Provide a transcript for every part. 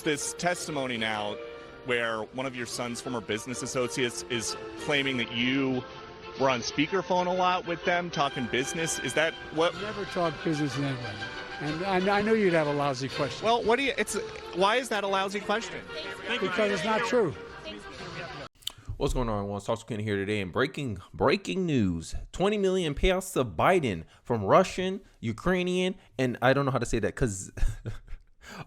this testimony now where one of your son's former business associates is claiming that you were on speakerphone a lot with them talking business. Is that what? Never talk business in England. And I know you'd have a lousy question. Well, why is that a lousy question? Because it's not true. What's going on, everyone? Talk Ken here today. And breaking news: 20 million payouts to Biden from Russian, Ukrainian, and I don't know how to say that because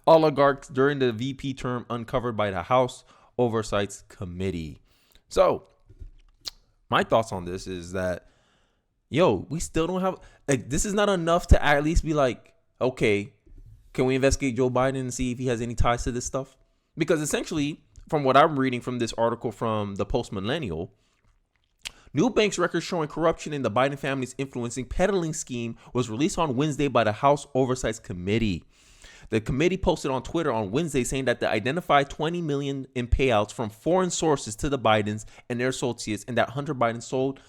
oligarchs during the VP term uncovered by the House Oversight Committee. So, my thoughts on this is that, we still don't have, this is not enough to at least be like, okay, can we investigate Joe Biden and see if he has any ties to this stuff? Because essentially, from what I'm reading from this article from the Post Millennial, new banks records showing corruption in the Biden family's influencing peddling scheme was released on Wednesday by the House Oversight Committee. The committee posted on Twitter on Wednesday saying that they identified 20 million in payouts from foreign sources to the Bidens and their associates, and that Hunter Biden sold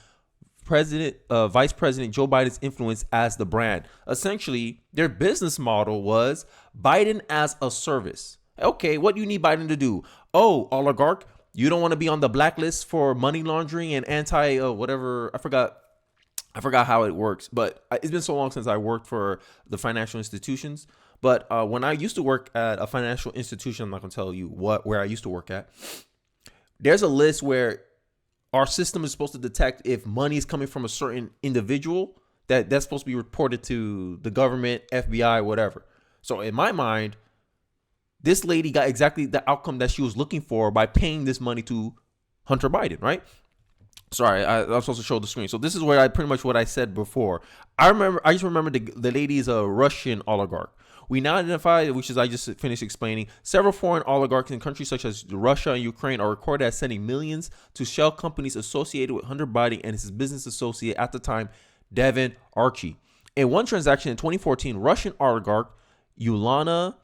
Vice President Joe Biden's influence as the brand. Essentially, their business model was Biden as a service. Okay, what do you need Biden to do? Oh, oligarch, you don't want to be on the blacklist for money laundering and whatever. I forgot how it works, but it's been so long since I worked for the financial institutions. But when I used to work at a financial institution, I'm not going to tell you where I used to work at. There's a list where our system is supposed to detect if money is coming from a certain individual that's supposed to be reported to the government, FBI, whatever. So in my mind, this lady got exactly the outcome that she was looking for by paying this money to Hunter Biden, right? Sorry, I'm supposed to show the screen. So this is what I said before. I just remember the lady is a Russian oligarch. We now identify, which is I just finished explaining, several foreign oligarchs in countries such as Russia and Ukraine are recorded as sending millions to shell companies associated with Hunter Biden and his business associate at the time, Devin Archie. In one transaction in 2014, Russian oligarch Yulana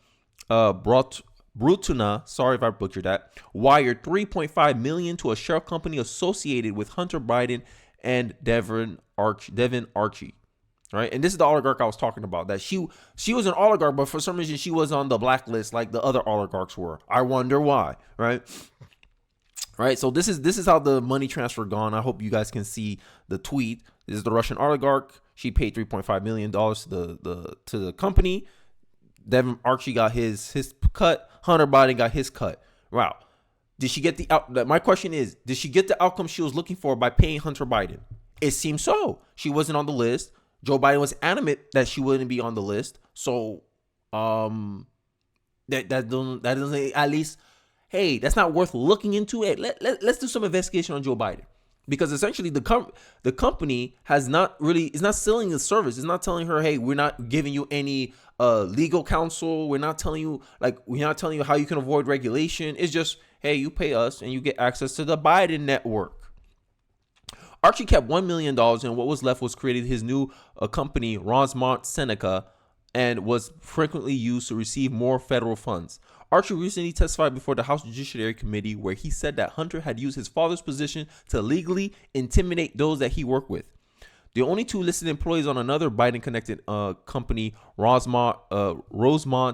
Brutuna, sorry if I butchered that, wired $3.5 million to a shell company associated with Hunter Biden and Devin Archie. Right. And this is the oligarch I was talking about, that she was an oligarch, but for some reason she was on the blacklist like the other oligarchs were. I wonder why. Right. So this is how the money transfer gone. I hope you guys can see the tweet. This is the Russian oligarch. She paid $3.5 million to the company. Devin Archie got his cut. Hunter Biden got his cut. Wow. Did she get my question is, did she get the outcome she was looking for by paying Hunter Biden? It seems so. She wasn't on the list. Joe Biden was adamant that she wouldn't be on the list. So that doesn't at least, hey, that's not worth looking into it. Let's do some investigation on Joe Biden. Because essentially the company is not selling the service. It's not telling her, hey, we're not giving you any legal counsel. We're not telling you how you can avoid regulation. It's just, hey, you pay us and you get access to the Biden network. Archie kept $1 million, and what was left was created his new company, Rosemont Seneca, and was frequently used to receive more federal funds. Archie recently testified before the House Judiciary Committee, where he said that Hunter had used his father's position to legally intimidate those that he worked with. The only two listed employees on another Biden-connected company, Rosemont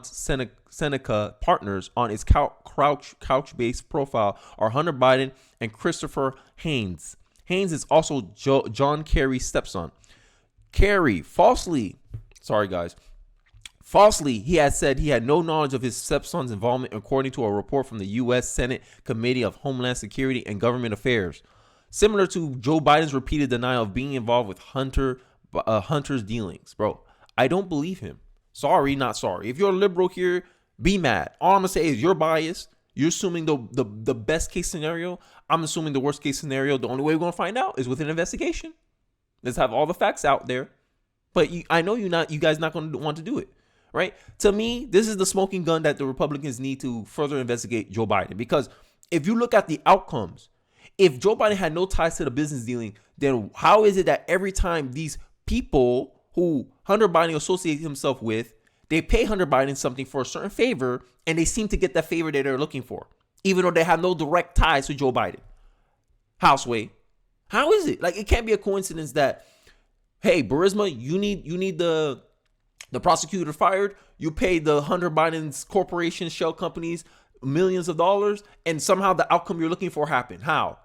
Seneca Partners, on its Couchbase profile are Hunter Biden and Christopher Haynes. Haynes is also John Kerry's stepson. Kerry falsely, he had said he had no knowledge of his stepson's involvement, according to a report from the U.S. Senate Committee of Homeland Security and Government Affairs. Similar to Joe Biden's repeated denial of being involved with Hunter's dealings. Bro, I don't believe him. Sorry, not sorry. If you're a liberal here, be mad. All I'm going to say is you're biased. You're assuming the best case scenario. I'm assuming the worst case scenario. The only way we're going to find out is with an investigation. Let's have all the facts out there. But I know you guys not going to want to do it. Right? To me, this is the smoking gun that the Republicans need to further investigate Joe Biden. Because if you look at the outcomes, if Joe Biden had no ties to the business dealing, then how is it that every time these people who Hunter Biden associates himself with, they pay Hunter Biden something for a certain favor, and they seem to get that favor that they're looking for, even though they have no direct ties to Joe Biden? Houseway, how is it? Like, it can't be a coincidence that, hey, Burisma, you need the The prosecutor fired. You paid the Hunter Biden's corporation shell companies millions of dollars, and somehow the outcome you're looking for happened. How?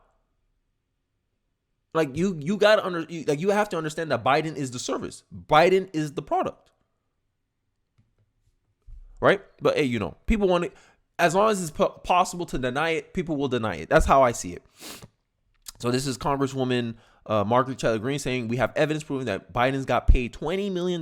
Like you gotta you have to understand that Biden is the service. Biden is the product. Right? But hey, people want it. As long as it's possible to deny it, people will deny it. That's how I see it. So this is Congresswoman Margaret Chatler Green saying we have evidence proving that Biden's got paid $20 million.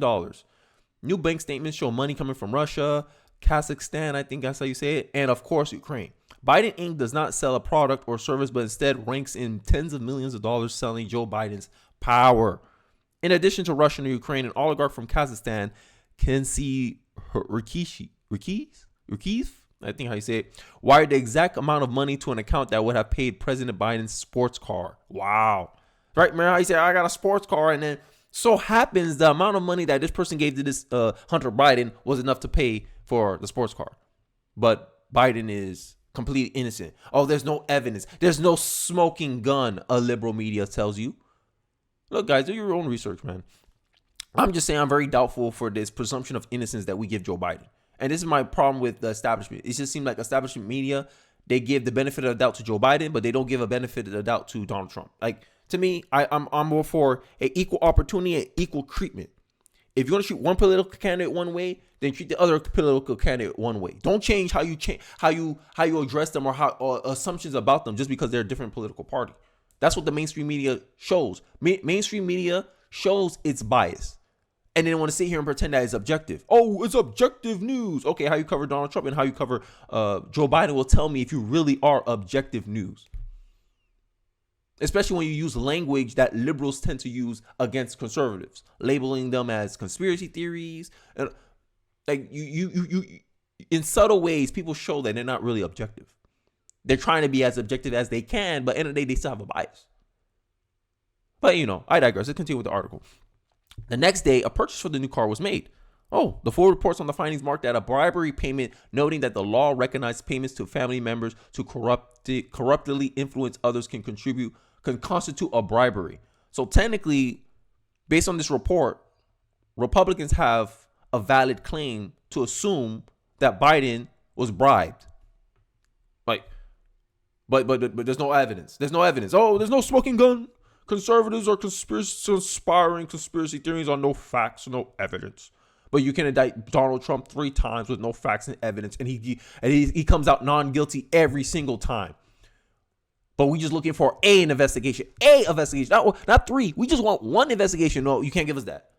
New bank statements show money coming from Russia, Kazakhstan, I think that's how you say it, and of course, Ukraine. Biden Inc. does not sell a product or service, but instead ranks in tens of millions of dollars selling Joe Biden's power. In addition to Russia and Ukraine, an oligarch from Kazakhstan, Kensi Rikiev, I think how you say it, wired the exact amount of money to an account that would have paid President Biden's sports car. Wow. Right, remember how you said, I got a sports car, and then so happens the amount of money that this person gave to this Hunter Biden was enough to pay for the sports car. But Biden is completely innocent. Oh, there's no evidence. There's no smoking gun, a liberal media tells you. Look, guys, do your own research, man. I'm just saying I'm very doubtful for this presumption of innocence that we give Joe Biden. And this is my problem with the establishment. It just seems like establishment media, they give the benefit of the doubt to Joe Biden, but they don't give a benefit of the doubt to Donald Trump. Like, to me, I'm more for an equal opportunity and equal treatment. If you want to shoot one political candidate one way, then treat the other political candidate one way. Don't change how you address them or assumptions about them just because they're a different political party. That's what the mainstream media shows. Mainstream media shows its bias. And then want to sit here and pretend that it's objective. Oh, it's objective news. Okay, how you cover Donald Trump and how you cover Joe Biden will tell me if you really are objective news. Especially when you use language that liberals tend to use against conservatives, labeling them as conspiracy theories. And like you in subtle ways, people show that they're not really objective. They're trying to be as objective as they can, but at the end of the day, they still have a bias. But I digress. Let's continue with the article. The next day, a purchase for the new car was made. Oh, the full reports on the findings marked that a bribery payment, noting that the law recognized payments to family members to corruptly influence others can constitute a bribery. So technically, based on this report, Republicans have a valid claim to assume that Biden was bribed. Like, but there's no evidence. There's no evidence. Oh, there's no smoking gun. Conservatives are conspiring conspiracy theories on no facts, no evidence. But you can indict Donald Trump 3 times with no facts and evidence, and he comes out non-guilty every single time. But we just looking for an investigation, not 3. We just want one investigation. No, you can't give us that.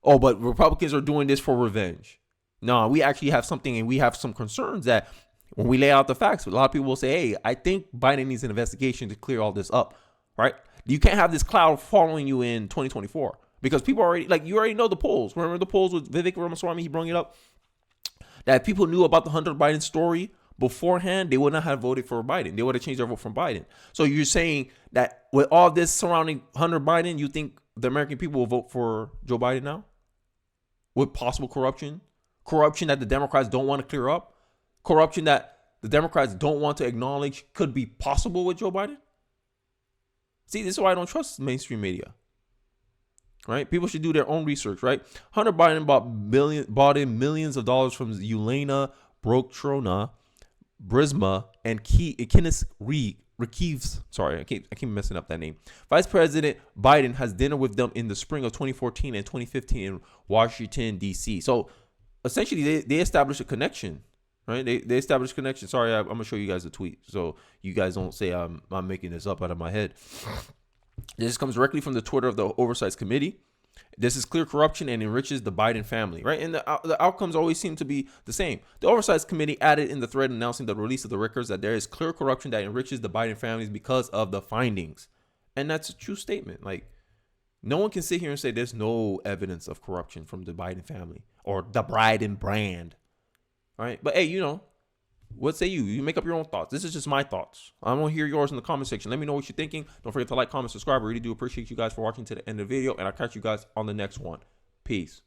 Oh, but Republicans are doing this for revenge. No, we actually have something, and we have some concerns that when we lay out the facts, a lot of people will say, hey, I think Biden needs an investigation to clear all this up, right? You can't have this cloud following you in 2024 because people you already know the polls. Remember the polls with Vivek Ramaswamy? He brought it up that if people knew about the Hunter Biden story beforehand, they would not have voted for Biden. They would have changed their vote from Biden. So you're saying that with all this surrounding Hunter Biden, you think the American people will vote for Joe Biden now? With possible corruption that the Democrats don't want to clear up? Corruption that the Democrats don't want to acknowledge could be possible with Joe Biden? See, this is why I don't trust mainstream media. Right? People should do their own research, right? Hunter Biden bought in millions of dollars from Yelena Broktrona, Brisma, and Kenneth Rikiev. Sorry, I keep messing up that name. Vice President Biden has dinner with them in the spring of 2014 and 2015 in Washington, D.C. So essentially, they established a connection. Right? They established a connection. Sorry, I'm going to show you guys a tweet so you guys don't say I'm making this up out of my head. This comes directly from the Twitter of the Oversight Committee. This is clear corruption and enriches the Biden family, right? And the outcomes always seem to be the same. The Oversight Committee added in the thread announcing the release of the records that there is clear corruption that enriches the Biden families because of the findings. And that's a true statement. Like, no one can sit here and say there's no evidence of corruption from the Biden family or the Biden brand. All right. But hey, what say you? You make up your own thoughts. This is just my thoughts. I want to hear yours in the comment section. Let me know what you're thinking. Don't forget to like, comment, subscribe. I really do appreciate you guys for watching to the end of the video. And I'll catch you guys on the next one. Peace.